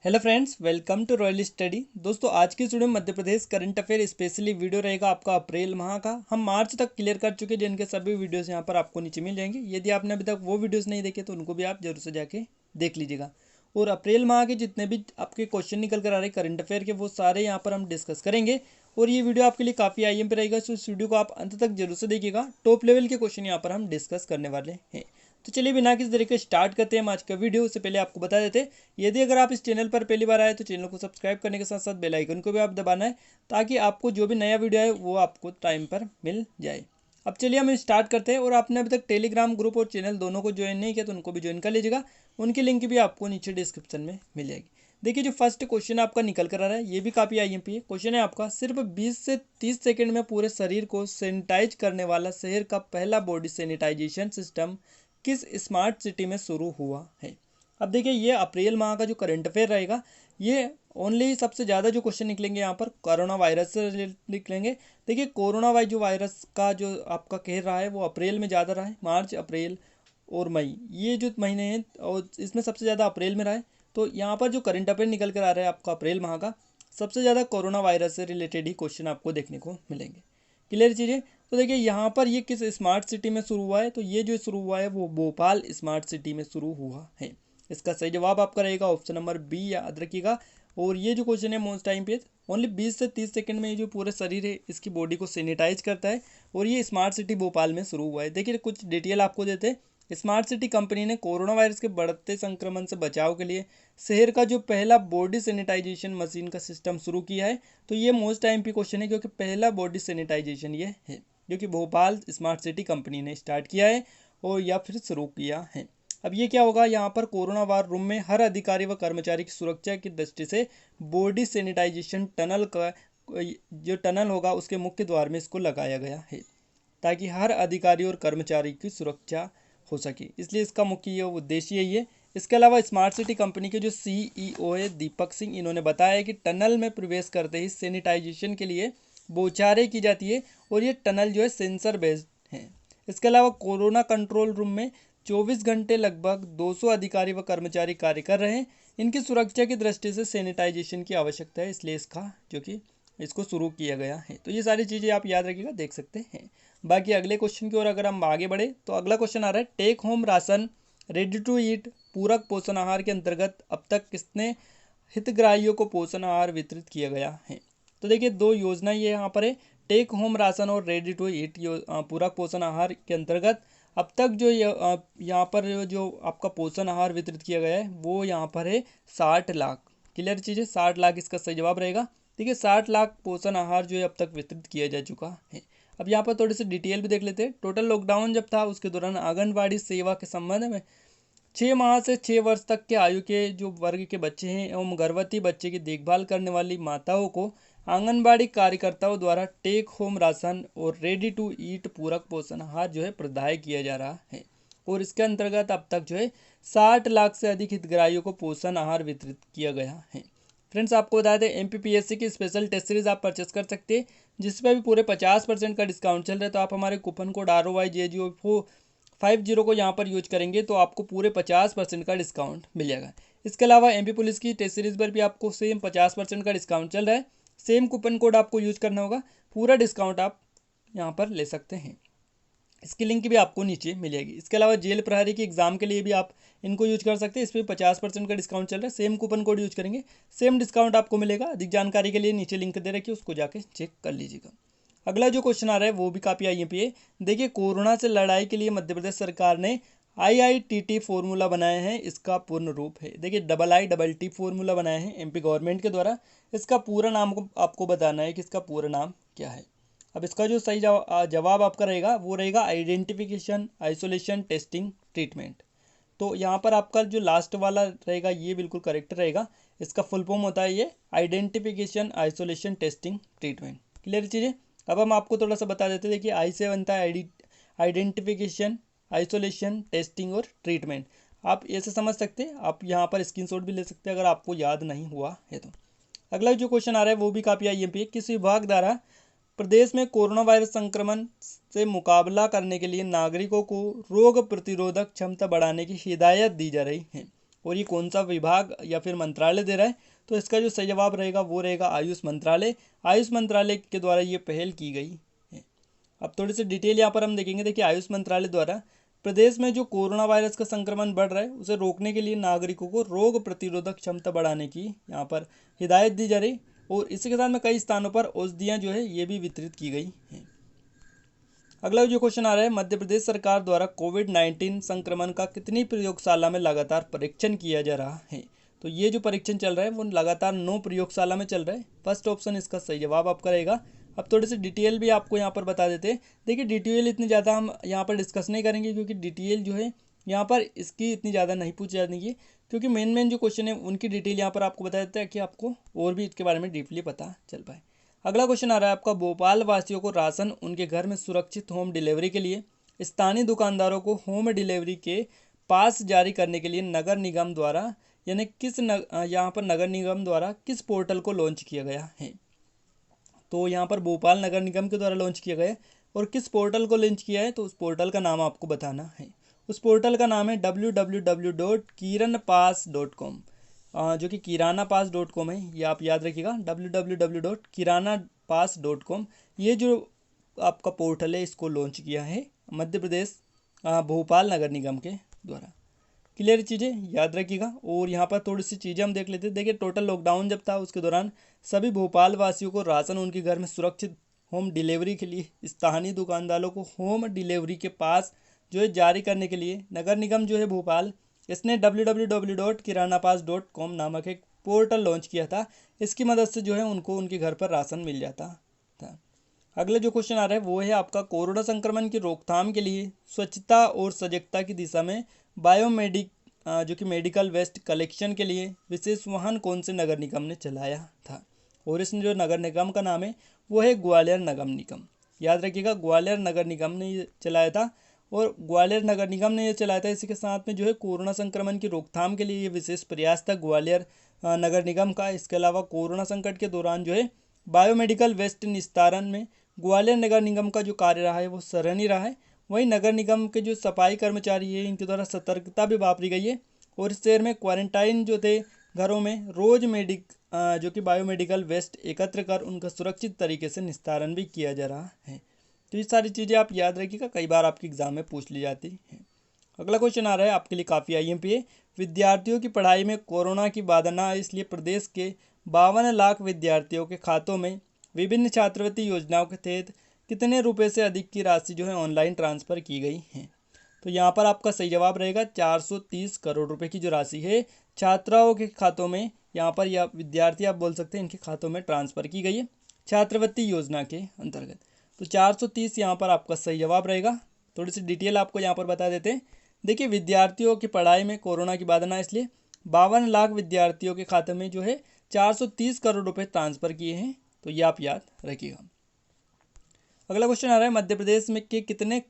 Hello friends, welcome to royal study. दोस्तों, आज की वीडियो में Madhya Pradesh current affair specially video रहेगा आपका अप्रैल माह का। हम मार्च तक क्लियर कर चुके हैं, जिनके सभी वीडियोस यहां पर आपको नीचे मिल जाएंगे। यदि आपने अभी तक वो वीडियोस नहीं देखे तो उनको भी आप जरूर से जाके देख लीजिएगा। और अप्रैल माह के जितने भी आपके क्वेश्चन निकल कर आ रहे हैं करंट अफेयर के, वो सारे यहाँ पर हम डिस्कस करेंगे। और ये वीडियो आपके लिए काफ़ी IM पे रहेगा, तो इस वीडियो को आप अंत तक जरूर से देखिएगा। टॉप लेवल के क्वेश्चन यहाँ पर हम डिस्कस करने वाले हैं। तो चलिए बिना किसी तरीके स्टार्ट करते हैं हम आज का वीडियो। उससे पहले आपको बता देते, यदि अगर आप इस चैनल पर पहली बार आए तो चैनल को सब्सक्राइब करने के साथ साथ बेल आइकन को भी आप दबाना है, ताकि आपको जो भी नया वीडियो है वो आपको टाइम पर मिल जाए। अब चलिए हम स्टार्ट करते हैं। और आपने अभी तक टेलीग्राम ग्रुप और चैनल दोनों को ज्वाइन नहीं किया तो उनको भी ज्वाइन कर लीजिएगा। उनकी लिंक भी आपको नीचे डिस्क्रिप्शन में मिल जाएगी। देखिए, जो फर्स्ट क्वेश्चन आपका निकल कर आ रहा है ये भी काफ़ी IMP है। क्वेश्चन है आपका, सिर्फ 20 से 30 सेकंड में पूरे शरीर को सैनिटाइज करने वाला शहर का पहला बॉडी सैनिटाइजेशन सिस्टम किस स्मार्ट सिटी में शुरू हुआ है। अब देखिए, ये अप्रैल माह का जो करंट अफेयर रहेगा, ये ओनली सबसे ज़्यादा जो क्वेश्चन निकलेंगे यहाँ पर कोरोना वायरस से रिलेटेड निकलेंगे। देखिए, कोरोना वायरस का जो आपका कह रहा है वो अप्रैल में ज़्यादा रहा है। मार्च, अप्रैल और मई, ये जो महीने हैं, और इसमें सबसे ज़्यादा अप्रैल में रहा है। तो यहाँ पर जो करंट अफेयर निकल कर आ रहा है आपका अप्रैल माह का, सबसे ज़्यादा कोरोना वायरस से रिलेटेड ही क्वेश्चन आपको देखने को मिलेंगे। क्लियर चीज़ें। तो देखिए, यहाँ पर ये किस स्मार्ट सिटी में शुरू हुआ है, तो ये जो शुरू हुआ है वो भोपाल स्मार्ट सिटी में शुरू हुआ है। इसका सही जवाब आपका रहेगा ऑप्शन नंबर बी, याद रखिएगा। और ये जो क्वेश्चन है मोस्ट टाइम पे ओनली 20 से 30 सेकंड में ये जो पूरे शरीर है इसकी बॉडी को सैनिटाइज करता है। और ये स्मार्ट सिटी भोपाल में शुरू हुआ है। देखिए, कुछ डिटेल आपको देते हैं। स्मार्ट सिटी कंपनी ने कोरोना वायरस के बढ़ते संक्रमण से बचाव के लिए शहर का जो पहला बॉडी सैनिटाइजेशन मशीन का सिस्टम शुरू किया है। तो ये मोस्ट टाइम पे क्वेश्चन है, क्योंकि पहला बॉडी सैनिटाइजेशन ये है जो कि भोपाल स्मार्ट सिटी कंपनी ने स्टार्ट किया है और या फिर शुरू किया है। अब ये क्या होगा, यहाँ पर कोरोना वार रूम में हर अधिकारी व कर्मचारी की सुरक्षा की दृष्टि से बॉडी सैनिटाइजेशन टनल का जो टनल होगा उसके मुख्य द्वार में इसको लगाया गया है, ताकि हर अधिकारी और कर्मचारी की सुरक्षा हो सके। इसलिए इसका मुख्य उद्देश्य यही है। इसके अलावा स्मार्ट सिटी कंपनी के जो CEO है दीपक सिंह, इन्होंने बताया कि टनल में प्रवेश करते ही सैनिटाइजेशन के लिए बौछारें की जाती है और ये टनल जो है सेंसर बेस्ड है। इसके अलावा कोरोना कंट्रोल रूम में 24 घंटे लगभग 200 अधिकारी व कर्मचारी कार्य कर रहे हैं। इनकी सुरक्षा की दृष्टि से सैनिटाइजेशन की आवश्यकता है, इसलिए इसका जो कि इसको शुरू किया गया है। तो ये सारी चीज़ें आप याद रखिएगा, देख सकते हैं। बाकी अगले क्वेश्चन की ओर अगर हम आगे बढ़े तो अगला क्वेश्चन आ रहा है, take home ration ready to eat पूरक पोषण आहार के अंतर्गत अब तक कितने हितग्राहियों को पोषण आहार वितरित किया गया है। तो देखिए, दो योजना ये यहाँ पर है, टेक होम राशन और रेडी टू ईट पूरक पोषण आहार के अंतर्गत अब तक जो यहाँ पर जो आपका पोषण आहार वितरित किया गया है वो यहाँ पर है 60 लाख। क्लियर चीज़ें, 60 लाख इसका सही जवाब रहेगा। देखिए, 60 लाख पोषण आहार जो है अब तक वितरित किया जा चुका है। अब यहाँ पर थोड़ी सी डिटेल भी देख लेते हैं। टोटल लॉकडाउन जब था उसके दौरान आंगनबाड़ी सेवा के संबंध में 6 माह से 6 वर्ष तक के आयु के जो वर्ग के बच्चे हैं एवं गर्भवती बच्चे की देखभाल करने वाली माताओं को आंगनबाड़ी कार्यकर्ताओं द्वारा टेक होम राशन और रेडी टू ईट पूरक पोषण आहार जो है प्रदाय किया जा रहा है। और इसके अंतर्गत अब तक जो है 60 लाख से अधिक हितग्राहियों को पोषण आहार वितरित किया गया है। फ्रेंड्स, आपको बता दें, MPPSC की स्पेशल टेस्ट सीरीज आप परचेस कर सकते हैं, जिस पर भी पूरे 50% का डिस्काउंट चल रहा है। तो आप हमारे कूपन कोड ROYJGO50 को यहाँ पर यूज करेंगे तो आपको पूरे 50% का डिस्काउंट मिल जाएगा। इसके अलावा MP पुलिस की टेस्ट सीरीज पर भी आपको सेम 50% का डिस्काउंट चल रहा है। सेम कूपन कोड आपको यूज करना होगा, पूरा डिस्काउंट आप यहाँ पर ले सकते हैं। इसकी लिंक भी आपको नीचे मिलेगी। इसके अलावा जेल प्रहरी की एग्जाम के लिए भी आप इनको यूज कर सकते हैं। इस पर 50% का डिस्काउंट चल रहा है। सेम कूपन कोड यूज करेंगे, सेम डिस्काउंट आपको मिलेगा। अधिक जानकारी के लिए नीचे लिंक दे रखी है, उसको जाके चेक कर लीजिएगा। अगला जो क्वेश्चन आ रहा है वो भी काफ़ी IMP है। देखिए, कोरोना से लड़ाई के लिए मध्य प्रदेश सरकार ने IITT फॉर्मूला बनाए हैं। इसका पूर्ण रूप है, देखिए IITT फॉर्मूला बनाए हैं MP गवर्नमेंट के द्वारा। इसका पूरा नाम को आपको बताना है कि इसका पूरा नाम क्या है। अब इसका जो सही जवाब आपका रहेगा वो रहेगा आइडेंटिफिकेशन, आइसोलेशन, टेस्टिंग, ट्रीटमेंट। तो यहाँ पर आपका जो लास्ट वाला रहेगा ये बिल्कुल करेक्ट रहेगा। इसका फुल फॉर्म होता है ये identification, isolation, testing, treatment. Clear चीज़ें। अब हम आपको थोड़ा सा बता देते हैं। देखिए, आई से बनता है आइडेंटिफिकेशन, आइसोलेशन, टेस्टिंग और ट्रीटमेंट। आप ऐसे समझ सकते हैं, आप यहाँ पर स्क्रीनशॉट भी ले सकते हैं अगर आपको याद नहीं हुआ है तो। अगला जो क्वेश्चन आ रहा है वो भी काफ़ी IMP है। किस विभाग द्वारा प्रदेश में कोरोना वायरस संक्रमण से मुकाबला करने के लिए नागरिकों को रोग प्रतिरोधक क्षमता बढ़ाने की हिदायत दी जा रही है। और ये कौन सा विभाग या फिर मंत्रालय दे रहा है, तो इसका जो सही जवाब रहेगा वो रहेगा आयुष मंत्रालय। आयुष मंत्रालय के द्वारा ये पहल की गई है। अब थोड़ी सी डिटेल यहाँ पर हम देखेंगे। देखिए, आयुष मंत्रालय द्वारा प्रदेश में जो कोरोना वायरस का संक्रमण बढ़ रहा है उसे रोकने के लिए नागरिकों को रोग प्रतिरोधक क्षमता बढ़ाने की यहाँ पर हिदायत दी जा रही, और इसी के साथ में कई स्थानों पर औषधियाँ जो है ये भी वितरित की गई हैं। अगला जो क्वेश्चन आ रहा है, मध्य प्रदेश सरकार द्वारा कोविड-19 संक्रमण का कितनी प्रयोगशाला में लगातार परीक्षण किया जा रहा है। तो ये जो परीक्षण चल रहा है वो लगातार 9 प्रयोगशाला में चल रहा है। फर्स्ट ऑप्शन इसका सही जवाब आपका रहेगा। अब थोड़ी सी डिटेल भी आपको यहाँ पर बता देते हैं। देखिए, डिटेल इतनी ज़्यादा हम यहाँ पर डिस्कस नहीं करेंगे, क्योंकि डिटेल जो है यहाँ पर इसकी इतनी ज़्यादा नहीं पूछी जाती है, क्योंकि मेन जो क्वेश्चन है उनकी डिटेल यहाँ पर आपको बता देते हैं कि आपको और भी इसके बारे में डीपली पता चल पाए। अगला क्वेश्चन आ रहा है आपका, भोपाल वासियों को राशन उनके घर में सुरक्षित होम डिलीवरी के लिए स्थानीय दुकानदारों को होम डिलीवरी के पास जारी करने के लिए नगर निगम द्वारा यानी यहाँ पर नगर निगम द्वारा किस पोर्टल को लॉन्च किया गया है। तो यहाँ पर भोपाल नगर निगम के द्वारा लॉन्च किया गया है, और किस पोर्टल को लॉन्च किया है तो उस पोर्टल का नाम आपको बताना है। उस पोर्टल का नाम है www.kiranpass.com, जो कि kiranapass.com है, ये आप याद रखिएगा, www.kiranapass.com। ये जो आपका पोर्टल है इसको लॉन्च किया है मध्य प्रदेश भोपाल नगर निगम के द्वारा। क्लियर चीज़ें याद रखिएगा। और यहाँ पर थोड़ी सी चीज़ें हम देख लेते हैं। देखिए, टोटल लॉकडाउन जब था उसके दौरान सभी भोपाल वासियों को राशन उनके घर में सुरक्षित होम डिलीवरी के लिए स्थानीय दुकानदारों को होम डिलीवरी के पास जो है जारी करने के लिए नगर निगम जो है भोपाल, इसने www.kiranapass.com नामक एक पोर्टल लॉन्च किया था। इसकी मदद से जो है उनको उनके घर पर राशन मिल जाता था। अगला जो क्वेश्चन आ रहा है वो है आपका, कोरोना संक्रमण की रोकथाम के लिए स्वच्छता और सजगता की दिशा में बायोमेडिक जो कि मेडिकल वेस्ट कलेक्शन के लिए विशेष वाहन कौन से नगर निगम ने चलाया था। और इस जो नगर निगम का नाम है वो है ग्वालियर नगर निगम। याद रखिएगा, ग्वालियर नगर निगम ने ये चलाया था, और ग्वालियर नगर निगम ने ये चलाया था। इसी के साथ में जो है कोरोना संक्रमण की रोकथाम के लिए ये विशेष प्रयास था ग्वालियर नगर निगम का। इसके अलावा कोरोना संकट के दौरान जो है बायोमेडिकल वेस्ट निस्तारण में ग्वालियर नगर निगम का जो कार्य रहा है वो सराहनीय रहा है। वहीं नगर निगम के जो सफाई कर्मचारी है इनके द्वारा सतर्कता भी वापरी गई है, और इस शहर में क्वारंटाइन जो थे घरों में रोज जो कि बायोमेडिकल वेस्ट एकत्र कर उनका सुरक्षित तरीके से निस्तारण भी किया जा रहा है। तो ये सारी चीज़ें आप याद रखिएगा, कई बार आपके एग्जाम में पूछ ली जाती है। अगला क्वेश्चन आ रहा है आपके लिए काफ़ी IMP है। विद्यार्थियों की पढ़ाई में कोरोना की बाधा न आए इसलिए प्रदेश के 52 लाख विद्यार्थियों के खातों में विभिन्न छात्रवृत्ति योजनाओं के तहत कितने रुपए से अधिक की राशि जो है ऑनलाइन ट्रांसफ़र की गई है। तो यहाँ पर आपका सही जवाब रहेगा 430 करोड़ रुपए की जो राशि है छात्राओं के खातों में, यहाँ पर या विद्यार्थी आप बोल सकते हैं, इनके खातों में ट्रांसफ़र की गई है छात्रवृत्ति योजना के अंतर्गत। तो 430 यहाँ पर आपका सही जवाब रहेगा। थोड़ी सी डिटेल आपको यहाँ पर बता देते हैं। देखिए, विद्यार्थियों की पढ़ाई में कोरोना की बाधा ना इसलिए 52 लाख विद्यार्थियों के खाते में जो है 430 करोड़ रुपए ट्रांसफ़र किए हैं। तो ये आप याद रखिएगा। अगला क्वेश्चन आ रहा है, मध्य प्रदेश में के कितने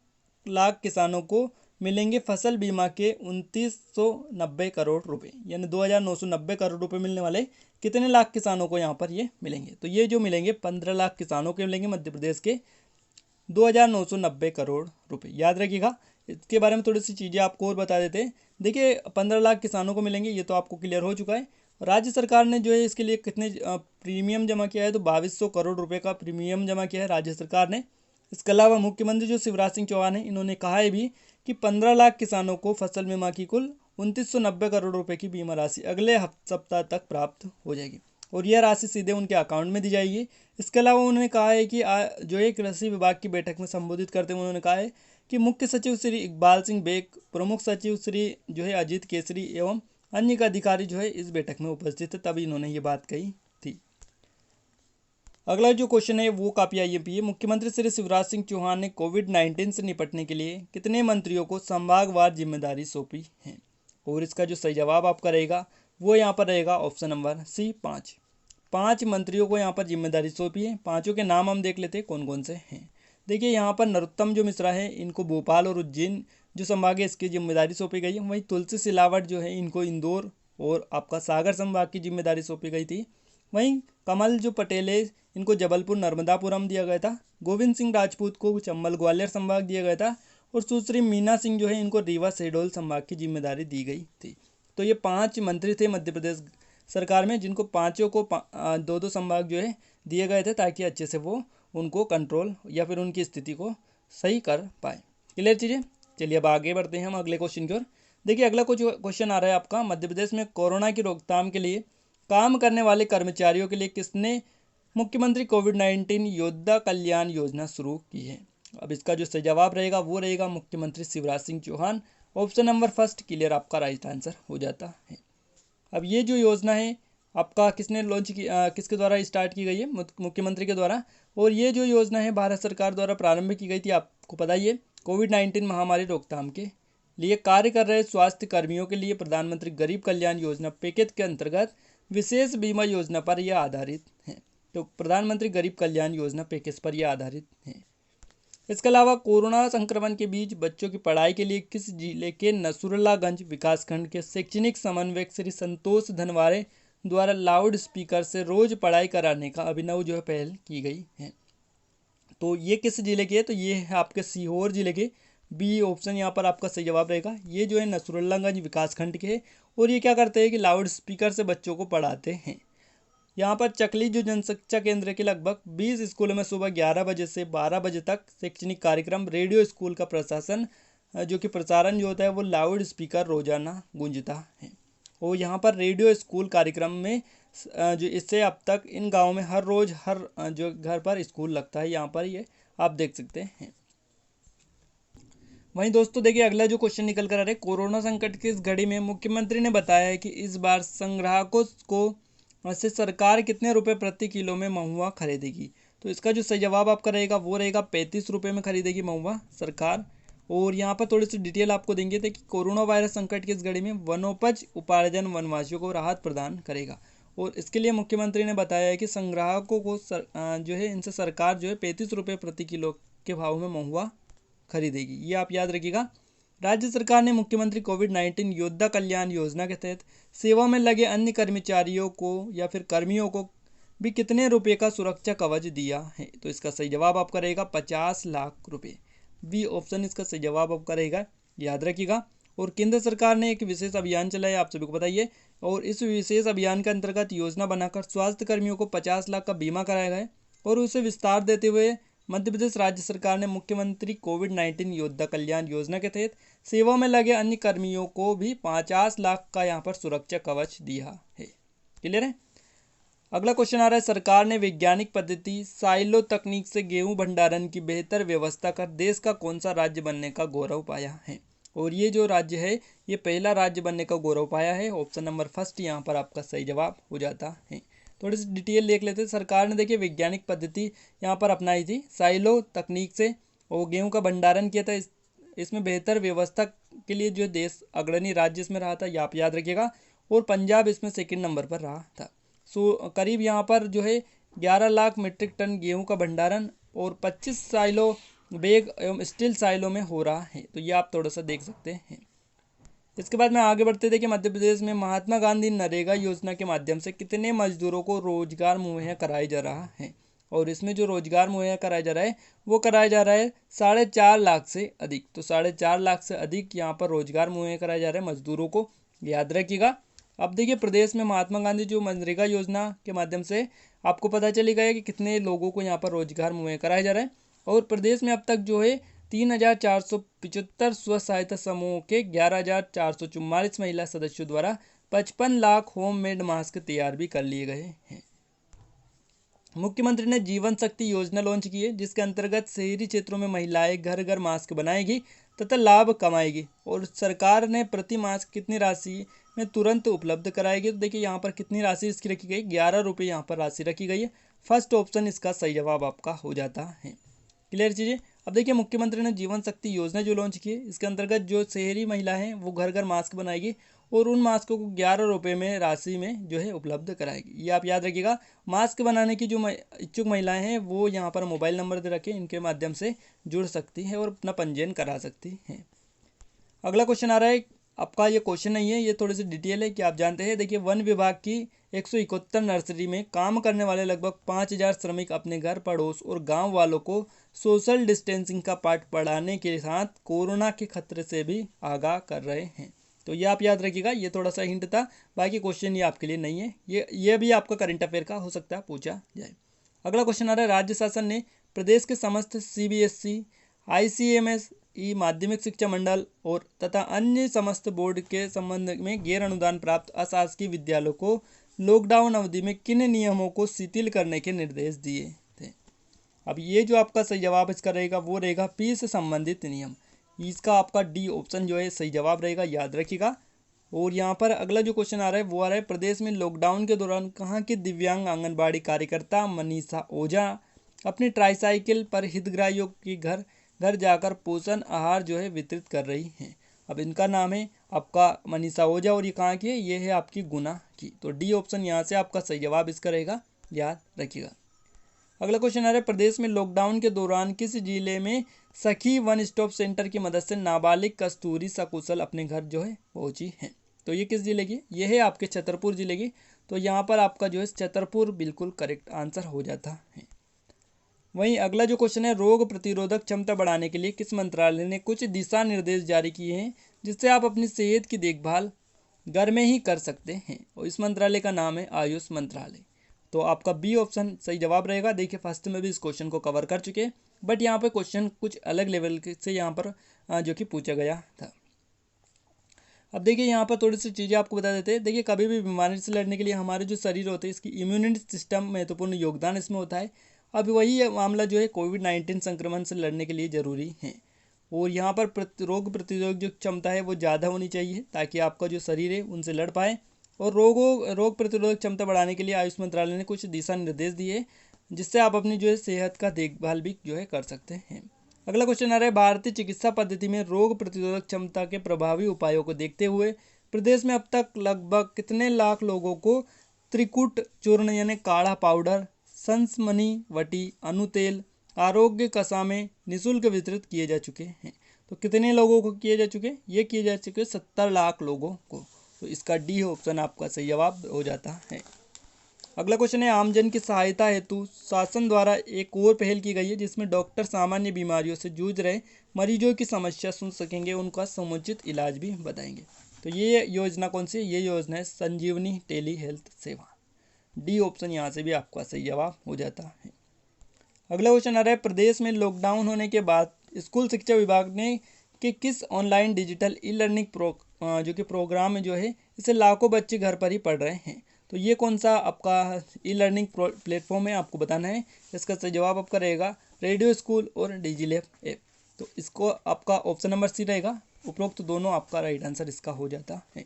लाख किसानों को मिलेंगे फसल बीमा के 2990 करोड़ रुपए, यानी 2990 करोड़ रुपए मिलने वाले कितने लाख किसानों को यहाँ पर ये मिलेंगे। तो ये जो मिलेंगे 15 लाख किसानों के मिलेंगे मध्य प्रदेश के 2990 करोड़ रुपए। याद रखिएगा। इसके बारे में थोड़ी सी चीज़ें आपको और बता देते हैं। देखिए, 15 लाख किसानों को मिलेंगे, ये तो आपको क्लियर हो चुका है। राज्य सरकार ने जो है इसके लिए कितने प्रीमियम जमा किया है, तो 2200 करोड़ रुपए का प्रीमियम जमा किया है राज्य सरकार ने। इसके अलावा मुख्यमंत्री जो शिवराज सिंह चौहान हैं इन्होंने कहा है भी कि 15 लाख किसानों को फसल बीमा की कुल 2990 करोड़ रुपए की बीमा राशि अगले सप्ताह तक प्राप्त हो जाएगी, और यह राशि सीधे उनके अकाउंट में दी जाएगी। इसके अलावा उन्होंने कहा है कि जो एक कृषि विभाग की बैठक में संबोधित करते हुए उन्होंने कहा है कि मुख्य सचिव श्री इकबाल सिंह बेग, प्रमुख सचिव श्री जो है अजीत केसरी एवं अन्य का अधिकारी जो है इस बैठक में उपस्थित थे, तभी इन्होंने ये बात कही थी। अगला जो क्वेश्चन है वो काफ़ी IMP है। मुख्यमंत्री श्री शिवराज सिंह चौहान ने कोविड-19 से निपटने के लिए कितने मंत्रियों को संभागवार जिम्मेदारी सौंपी है, और इसका जो सही जवाब आपका रहेगा वो यहाँ पर रहेगा ऑप्शन नंबर C 5। 5 मंत्रियों को यहाँ पर जिम्मेदारी सौंपी है। पाँचों के नाम हम देख लेते हैं कौन कौन से हैं। देखिए, यहाँ पर नरोत्तम जो मिश्रा है इनको भोपाल और उज्जैन जो संभाग है इसकी जिम्मेदारी सौंपी गई है। वहीं तुलसी सिलावट जो है इनको इंदौर और आपका सागर संभाग की जिम्मेदारी सौंपी गई थी। वहीं कमल जो पटेल है इनको जबलपुर नर्मदापुरम दिया गया था। गोविंद सिंह राजपूत को चंबल ग्वालियर संभाग दिया गया था, और सुश्री मीना सिंह जो है इनको रीवा शहडोल संभाग की जिम्मेदारी दी गई थी। तो ये 5 मंत्री थे मध्य प्रदेश सरकार में, जिनको पाँचों को 2-2 संभाग जो है दिए गए थे, ताकि अच्छे से वो उनको कंट्रोल या फिर उनकी स्थिति को सही कर पाए। क्लियर चीज़ें। चलिए अब आगे बढ़ते हैं हम अगले क्वेश्चन की ओर। देखिए अगला कुछ क्वेश्चन आ रहा है आपका, मध्य प्रदेश में कोरोना की रोकथाम के लिए काम करने वाले कर्मचारियों के लिए किसने मुख्यमंत्री कोविड-19 योद्धा कल्याण योजना शुरू की है। अब इसका जो सही जवाब रहेगा वो रहेगा मुख्यमंत्री Shivraj Singh Chouhan. Option number first clear आपका राइट आंसर हो जाता है। अब ये जो योजना है आपका किसने लॉन्च की, किसके द्वारा स्टार्ट की गई है, मुख्यमंत्री के द्वारा। और ये जो योजना है भारत सरकार द्वारा प्रारंभ की गई थी, आपको पता ही है, कोविड-19 महामारी रोकथाम के लिए कार्य कर रहे स्वास्थ्य कर्मियों के लिए प्रधानमंत्री गरीब कल्याण योजना पैकेज के अंतर्गत विशेष बीमा योजना पर यह आधारित है। तो प्रधानमंत्री गरीब कल्याण योजना पैकेज पर यह आधारित है। इसके अलावा कोरोना संक्रमण के बीच बच्चों की पढ़ाई के लिए किस जिले के नसरुल्लागंज विकासखंड के शैक्षणिक समन्वयक श्री संतोष धनवारे द्वारा लाउड स्पीकर से रोज पढ़ाई कराने का अभिनव जो है पहल की गई है। तो ये किस जिले के है, तो ये है आपके सीहोर जिले के। बी ऑप्शन यहाँ पर आपका सही जवाब रहेगा। ये जो है नसरुल्लागंज विकासखंड के है और ये क्या करते हैं कि लाउड स्पीकर से बच्चों को पढ़ाते हैं। यहाँ पर चकली जो जनशिक्षा केंद्र के लगभग 20 स्कूलों में सुबह 11 बजे से 12 बजे तक शैक्षणिक कार्यक्रम, रेडियो स्कूल का प्रशासन जो कि प्रसारण जो होता है वो लाउड स्पीकर रोजाना गूंजता है। और यहाँ पर रेडियो स्कूल कार्यक्रम में जो इससे अब तक इन गाँव में हर रोज़ हर जो घर पर स्कूल लगता है, यहाँ पर ये आप देख सकते हैं। वहीं दोस्तों देखिए अगला जो क्वेश्चन निकल कर आ रहा है, कोरोना संकट की इस घड़ी में मुख्यमंत्री ने बताया है कि इस बार संग्राहकों को से सरकार कितने रुपए प्रति किलो में महुआ खरीदेगी। तो इसका जो सही जवाब आपका रहेगा वो रहेगा 35 रुपये में खरीदेगी महुआ सरकार। और यहाँ पर थोड़ी सी डिटेल आपको देंगे थे कि कोरोना वायरस संकट की इस घड़ी में वनोपज उपार्जन वनवासियों को राहत प्रदान करेगा। और इसके लिए मुख्यमंत्री ने बताया है कि संग्राहकों को जो है इनसे सरकार जो है 35 रुपये प्रति किलो के भाव में महुआ खरीदेगी। ये आप याद रखिएगा। राज्य सरकार ने मुख्यमंत्री कोविड-19 योद्धा कल्याण योजना के तहत सेवा में लगे अन्य कर्मचारियों को या फिर कर्मियों को भी कितने रुपए का सुरक्षा कवच दिया है। तो इसका सही जवाब आपका रहेगा 50 लाख रुपए। बी ऑप्शन इसका सही जवाब आपका रहेगा, याद रखिएगा। और केंद्र सरकार ने एक विशेष अभियान चलाया, आप सभी को बताइए। और इस विशेष अभियान के अंतर्गत योजना बनाकर स्वास्थ्य कर्मियों को 50 लाख का बीमा कराया गया है। और उसे विस्तार देते हुए मध्य प्रदेश राज्य सरकार ने मुख्यमंत्री कोविड-19 योद्धा कल्याण योजना के तहत सेवा में लगे अन्य कर्मियों को भी 50 लाख का यहाँ पर सुरक्षा कवच दिया है। क्लियर है। अगला क्वेश्चन आ रहा है, सरकार ने वैज्ञानिक पद्धति साइलो तकनीक से गेहूं भंडारण की बेहतर व्यवस्था कर देश का कौन सा राज्य बनने का गौरव पाया है। और ये जो राज्य है ये पहला राज्य बनने का गौरव पाया है। ऑप्शन नंबर फर्स्ट यहाँ पर आपका सही जवाब हो जाता है। थोड़ी सी डिटेल देख लेते हैं। सरकार ने देखिए वैज्ञानिक पद्धति यहाँ पर अपनाई थी, साइलो तकनीक से और गेहूं का भंडारण किया था। इसमें बेहतर व्यवस्था के लिए जो देश अग्रणी राज्य इसमें रहा था, ये आप याद रखिएगा। और पंजाब इसमें सेकंड नंबर पर रहा था। करीब यहाँ पर जो है 11 लाख मीट्रिक टन गेहूं का भंडारण और 25 साइलो बैग एवं स्टील साइलो में हो रहा है। तो ये आप थोड़ा सा देख सकते हैं। इसके बाद में आगे बढ़ते थे कि मध्य प्रदेश में महात्मा गांधी नरेगा योजना के माध्यम से कितने मजदूरों को रोजगार मुहैया कराया जा रहा है। और इसमें जो रोजगार मुहैया कराया जा रहा है वो कराया जा रहा है 4.5 लाख से अधिक। तो 4.5 लाख से अधिक यहाँ पर रोजगार मुहैया कराया जा रहा है मजदूरों को, याद रखिएगा। अब देखिए प्रदेश में महात्मा गांधी जो मनरेगा योजना के माध्यम से आपको पता चलेगा कि कितने लोगों को यहाँ पर रोजगार मुहैया कराया जा रहा है। और प्रदेश में अब तक जो है 3,475 स्व सहायता समूहों के 11,444 महिला सदस्यों द्वारा 55 लाख होममेड मास्क तैयार भी कर लिए गए हैं। मुख्यमंत्री ने जीवन शक्ति योजना लॉन्च की है, जिसके अंतर्गत शहरी क्षेत्रों में महिलाएं घर घर मास्क बनाएगी तथा लाभ कमाएगी। और सरकार ने प्रति मास्क कितनी राशि में तुरंत उपलब्ध कराएगी। तो देखिए यहाँ पर कितनी राशि इसकी रखी गई, 11 रुपये यहाँ पर राशि रखी गई है। फर्स्ट ऑप्शन इसका सही जवाब आपका हो जाता है। क्लियर चीज़ें। अब देखिए मुख्यमंत्री ने जीवन शक्ति योजना जो लॉन्च की है, इसके अंतर्गत जो शहरी महिला हैं वो घर घर मास्क बनाएगी और उन मास्कों को 11 रुपये में राशि में जो है उपलब्ध कराएगी। ये आप याद रखिएगा। मास्क बनाने की जो इच्छुक महिलाएं हैं वो यहाँ पर मोबाइल नंबर दे रखे, इनके माध्यम से जुड़ सकती हैं और अपना पंजीयन करा सकती हैं। अगला क्वेश्चन आ रहा है आपका, ये क्वेश्चन नहीं है, ये थोड़ी सी डिटेल है कि आप जानते हैं। देखिए वन विभाग की 171 नर्सरी में काम करने वाले लगभग 5,000 श्रमिक अपने घर पड़ोस और गांव वालों को सोशल डिस्टेंसिंग का पाठ पढ़ाने के साथ कोरोना के खतरे से भी आगाह कर रहे हैं। तो ये आप याद रखिएगा, ये थोड़ा सा हिंट था, बाकी क्वेश्चन ये आपके लिए नहीं है, ये भी आपका करंट अफेयर का हो सकता है पूछा जाए। अगला क्वेश्चन आ रहा है, राज्य शासन ने प्रदेश के समस्त CBSE, ICMSE माध्यमिक शिक्षा मंडल और तथा अन्य समस्त बोर्ड के संबंध में गैर अनुदान प्राप्त अशासकीय विद्यालयों को लॉकडाउन अवधि में किन नियमों को शिथिल करने के निर्देश दिए थे। अब ये जो आपका सही जवाब इसका रहेगा वो रहेगा फीस से संबंधित नियम। इसका आपका डी ऑप्शन जो है सही जवाब रहेगा, याद रखिएगा। और यहाँ पर अगला जो क्वेश्चन आ रहा है वो आ रहा है, प्रदेश में लॉकडाउन के दौरान कहाँ की दिव्यांग आंगनबाड़ी कार्यकर्ता मनीषा ओझा अपनी ट्राईसाइकिल पर हितग्राहियों की घर घर जाकर पोषण आहार जो है वितरित कर रही हैं। अब इनका नाम है आपका मनीषा ओझा और ये कहाँ की है, ये है आपकी गुना की। तो डी ऑप्शन यहाँ से आपका सही जवाब इसका रहेगा, याद रखिएगा। अगला क्वेश्चन आ रहा है, प्रदेश में लॉकडाउन के दौरान किस जिले में सखी वन स्टॉप सेंटर की मदद से नाबालिग कस्तूरी सकुशल अपने घर जो है पहुंची हैं। तो ये किस जिले की, ये है आपके छतरपुर जिले की। तो यहाँ पर आपका जो है छतरपुर बिल्कुल करेक्ट आंसर हो जाता है। वहीं अगला जो क्वेश्चन है, रोग प्रतिरोधक क्षमता बढ़ाने के लिए किस मंत्रालय ने कुछ दिशा निर्देश जारी किए हैं जिससे आप अपनी सेहत की देखभाल घर में ही कर सकते हैं, और इस मंत्रालय का नाम है आयुष मंत्रालय। तो आपका बी ऑप्शन सही जवाब रहेगा। देखिए फर्स्ट में भी इस क्वेश्चन को कवर कर चुके हैं, बट यहाँ पर क्वेश्चन कुछ अलग लेवल से यहाँ पर जो कि पूछा गया था। अब देखिए यहाँ पर थोड़ी सी चीज़ें आपको बता देते हैं। देखिए कभी भी बीमारी से लड़ने के लिए हमारे जो शरीर होते हैं इसकी इम्यूनिटी सिस्टम महत्वपूर्ण योगदान इसमें होता है। अब वही मामला जो है कोविड-19 संक्रमण से लड़ने के लिए ज़रूरी है, और यहाँ पर रोग प्रतिरोधक जो क्षमता है वो ज़्यादा होनी चाहिए ताकि आपका जो शरीर है उनसे लड़ पाए। और रोग प्रतिरोधक क्षमता बढ़ाने के लिए आयुष मंत्रालय ने कुछ दिशा निर्देश दिए जिससे आप अपनी जो है सेहत का देखभाल भी जो है कर सकते हैं। अगला क्वेश्चन आ रहा है, भारतीय चिकित्सा पद्धति में रोग प्रतिरोधक क्षमता के प्रभावी उपायों को देखते हुए प्रदेश में अब तक लगभग कितने लाख लोगों को त्रिकुट चूर्ण यानी काढ़ा पाउडर, संसमनी वटी, अनुतेल, आरोग्य कसामे निःशुल्क वितरित किए जा चुके हैं। तो कितने लोगों को किए जा चुके, ये किए जा चुके 70 लाख लोगों को। तो इसका डी ऑप्शन आपका सही जवाब हो जाता है। अगला क्वेश्चन है, आमजन की सहायता हेतु शासन द्वारा एक और पहल की गई है जिसमें डॉक्टर सामान्य बीमारियों से जूझ रहे मरीजों की समस्या सुन सकेंगे, उनका समुचित इलाज भी बताएंगे। तो ये योजना कौन सी है, ये योजना है संजीवनी टेली हेल्थ सेवा। डी ऑप्शन यहाँ से भी आपका सही जवाब हो जाता है। अगला क्वेश्चन आ रहा है, प्रदेश में लॉकडाउन होने के बाद स्कूल शिक्षा विभाग ने कि किस ऑनलाइन डिजिटल ई लर्निंग जो कि प्रोग्राम जो है इसे लाखों बच्चे घर पर ही पढ़ रहे हैं। तो ये कौन सा आपका ई लर्निंग प्लेटफॉर्म है आपको बताना है। इसका सही जवाब आपका रहेगा रेडियो स्कूल और डिजिलैब ऐप। तो इसको आपका ऑप्शन नंबर सी रहेगा, उपरोक्त दोनों आपका राइट आंसर इसका हो जाता है।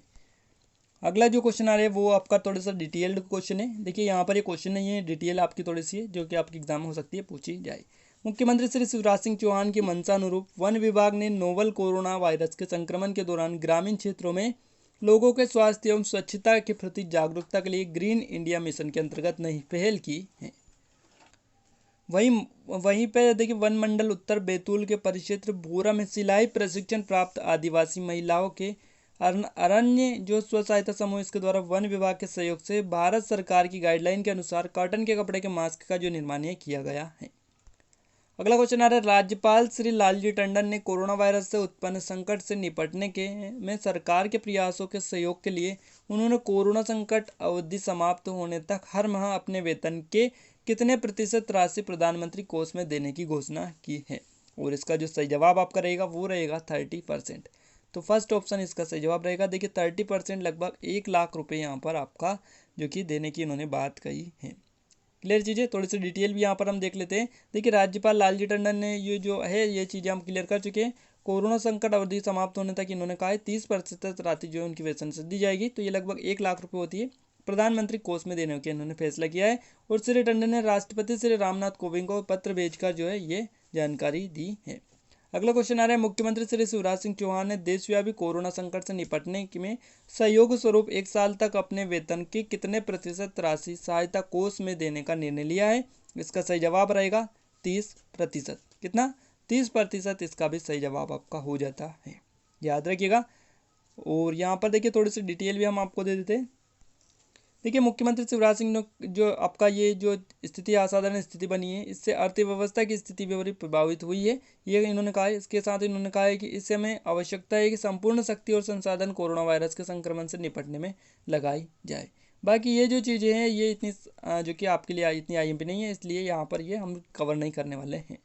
अगला जो क्वेश्चन आ रहा है वो आपका थोड़ा सा डिटेल्ड क्वेश्चन है। देखिए यहाँ पर ये क्वेश्चन नहीं है, डिटेल आपकी थोड़ी सी है जो कि आपके एग्जाम में हो सकती है पूछी जाए। मुख्यमंत्री श्री शिवराज सिंह चौहान की मंशा अनुरूप वन विभाग ने नोवल कोरोना वायरस के संक्रमण के दौरान ग्रामीण क्षेत्रों में लोगों के स्वास्थ्य एवं स्वच्छता के प्रति जागरूकता के लिए ग्रीन इंडिया मिशन के अंतर्गत नई पहल की है। वहीं पर देखिए वन मंडल उत्तर बैतूल के परिक्षेत्र भूरा में सिलाई प्रशिक्षण प्राप्त आदिवासी महिलाओं के अरण्य जो स्व सहायता समूह इसके द्वारा वन विभाग के सहयोग से भारत सरकार की गाइडलाइन के अनुसार कॉटन के कपड़े के मास्क का जो निर्माण किया गया है। अगला क्वेश्चन आ रहा है, राज्यपाल श्री लालजी टंडन ने कोरोना वायरस से उत्पन्न संकट से निपटने के में सरकार के प्रयासों के सहयोग के लिए उन्होंने कोरोना संकट अवधि समाप्त होने तक हर माह अपने वेतन के कितने प्रतिशत राशि प्रधानमंत्री कोष में देने की घोषणा की है। और इसका जो सही जवाब आपका रहेगा वो रहेगा 30%। तो फर्स्ट ऑप्शन इसका सही जवाब रहेगा। देखिए 30% लगभग 1 लाख रुपए यहाँ पर आपका जो कि देने की इन्होंने बात कही है। क्लियर चीज़ें, थोड़ी सी डिटेल भी यहाँ पर हम देख लेते हैं। देखिए राज्यपाल लालजी टंडन ने ये जो है ये चीज़ें हम क्लियर कर चुके हैं। कोरोना संकट अवधि समाप्त होने तक इन्होंने कहा है 30% राशि जो उनकी वेतन से दी जाएगी। तो ये लगभग 1 लाख रुपए होती है, प्रधानमंत्री कोष में देने के इन्होंने फैसला किया है। और श्री टंडन ने राष्ट्रपति श्री रामनाथ कोविंद को पत्र भेजकर जो है ये जानकारी दी है। अगला क्वेश्चन आ रहा है, मुख्यमंत्री श्री शिवराज सिंह चौहान ने देशव्यापी कोरोना संकट से निपटने में सहयोग स्वरूप 1 साल तक अपने वेतन की कितने प्रतिशत राशि सहायता कोष में देने का निर्णय लिया है। इसका सही जवाब रहेगा 30%। कितना, 30% इसका भी सही जवाब आपका हो जाता है, याद रखिएगा। और यहाँ पर देखिए थोड़ी सी डिटेल भी हम आपको दे देते हैं। देखिए मुख्यमंत्री शिवराज सिंह ने जो आपका ये जो स्थिति असाधारण स्थिति बनी है, इससे अर्थव्यवस्था की स्थिति भी बड़ी प्रभावित हुई है, ये इन्होंने कहा है। इसके साथ इन्होंने कहा है कि इससे हमें आवश्यकता है कि संपूर्ण शक्ति और संसाधन कोरोना वायरस के संक्रमण से निपटने में लगाई जाए। बाकी ये जो चीज़ें हैं ये इतनी जो कि आपके लिए इतनी आईएमपी नहीं है, इसलिए यहाँ पर ये हम कवर नहीं करने वाले हैं।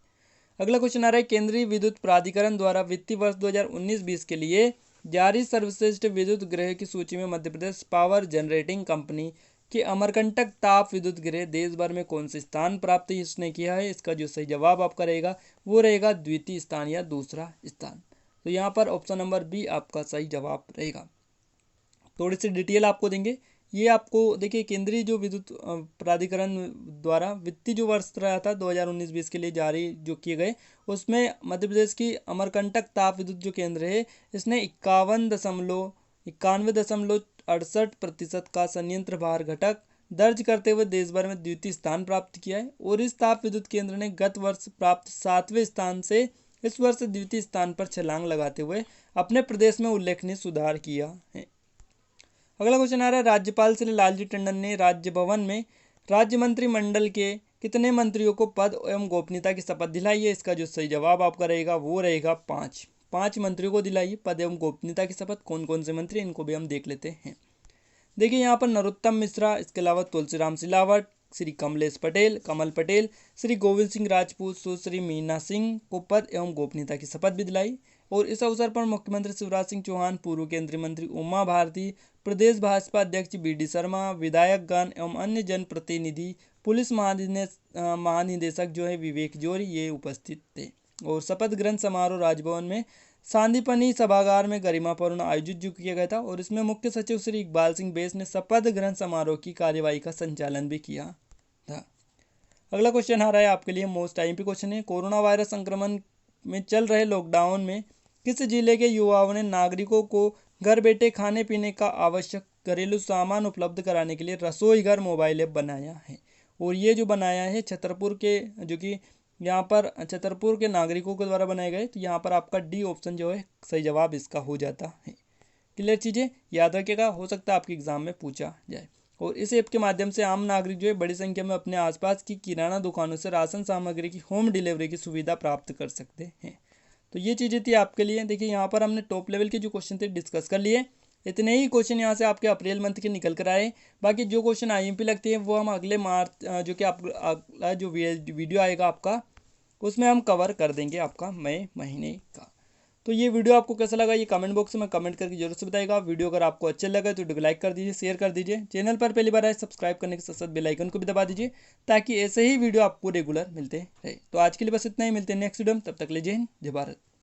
अगला क्वेश्चन आ रहा है, केंद्रीय विद्युत प्राधिकरण द्वारा वित्तीय वर्ष 2019-20 के लिए जारी सर्वश्रेष्ठ विद्युत गृह की सूची में मध्य प्रदेश पावर जनरेटिंग कंपनी के अमरकंटक ताप विद्युत गृह देश भर में कौन से स्थान प्राप्त इसने किया है? इसका जो सही जवाब आपका रहेगा वो रहेगा द्वितीय स्थान या दूसरा स्थान। तो यहाँ पर ऑप्शन नंबर बी आपका सही जवाब रहेगा। थोड़ी सी डिटेल आपको देंगे। ये आपको देखिए केंद्रीय जो विद्युत प्राधिकरण द्वारा वित्तीय जो वर्ष रहा था 2019-20 के लिए जारी जो किए गए, उसमें मध्य प्रदेश की अमरकंटक ताप विद्युत जो केंद्र है इसने 91.68% का संयंत्र भार घटक दर्ज करते हुए देश भर में द्वितीय स्थान प्राप्त किया है। और इस ताप विद्युत केंद्र ने गत वर्ष प्राप्त 7वें स्थान से इस वर्ष द्वितीय स्थान पर छलांग लगाते हुए अपने प्रदेश में उल्लेखनीय सुधार किया है। अगला क्वेश्चन आ रहा है, राज्यपाल श्री लालजी टंडन ने राज्य भवन में राज्य मंत्रिमंडल के कितने मंत्रियों को पद एवं गोपनीयता की शपथ दिलाई है? इसका जो सही जवाब आपका रहेगा वो रहेगा 5 मंत्रियों को दिलाई पद एवं गोपनीयता की शपथ। कौन कौन से मंत्री, इनको भी हम देख लेते हैं। देखिए यहाँ पर नरोत्तम मिश्रा, इसके अलावा तुलसीराम सिलावट, श्री कमलेश पटेल, कमल पटेल, श्री गोविंद सिंह राजपूत, सुश्री मीना सिंह को पद एवं गोपनीयता की शपथ भी दिलाई। और इस अवसर पर मुख्यमंत्री शिवराज सिंह चौहान, पूर्व केंद्रीय मंत्री उमा भारती, प्रदेश भाजपा अध्यक्ष बी.डी. शर्मा, विधायकगण एवं अन्य जनप्रतिनिधि, पुलिस महानिदेशक जो है विवेक जोरी, ये उपस्थित थे। और शपथ ग्रहण समारोह राजभवन में सांदीपनि सभागार में गरिमापूर्ण आयोजित जो किया गया था। और इसमें मुख्य सचिव श्री इकबाल सिंह बेस ने शपथ ग्रहण समारोह की कार्यवाही का संचालन भी किया था। अगला क्वेश्चन आ रहा है आपके लिए मोस्ट आईएमपी क्वेश्चन है, कोरोना वायरस संक्रमण में चल रहे लॉकडाउन में किस जिले के युवाओं ने नागरिकों को घर बैठे खाने पीने का आवश्यक घरेलू सामान उपलब्ध कराने के लिए रसोई घर मोबाइल ऐप बनाया है? और ये जो बनाया है छतरपुर के, जो कि यहाँ पर छतरपुर के नागरिकों के द्वारा बनाए गए। तो यहाँ पर आपका डी ऑप्शन जो है सही जवाब इसका हो जाता है। क्लियर चीज़ें याद रखिएगा, हो सकता है आपके एग्जाम में पूछा जाए। और इस ऐप के माध्यम से आम नागरिक जो है बड़ी संख्या में अपने आसपास की किराना दुकानों से राशन सामग्री की होम डिलीवरी की सुविधा प्राप्त कर सकते हैं। तो ये चीज़ें थी आपके लिए। देखिए यहाँ पर हमने टॉप लेवल के जो क्वेश्चन थे डिस्कस कर लिए। इतने ही क्वेश्चन यहाँ से आपके अप्रैल मंथ के निकल कर आए। बाकी जो क्वेश्चन आईएमपी लगते हैं वो हम अगले मार्च जो कि आप अगला जो वीडियो आएगा आपका, उसमें हम कवर कर देंगे आपका मई महीने का। तो ये वीडियो आपको कैसा लगा ये कमेंट बॉक्स में कमेंट करके जरूर से बताइएगा। वीडियो अगर आपको अच्छा लगा तो वीडियो को लाइक कर दीजिए, शेयर कर दीजिए। चैनल पर पहली बार आए सब्सक्राइब करने के साथ साथ बेल आइकन को भी दबा दीजिए ताकि ऐसे ही वीडियो आपको रेगुलर मिलते रहे। तो आज के लिए बस इतना ही, मिलते हैं नेक्स्ट वीडियो में। तब तक ले जय हिंद, जय भारत।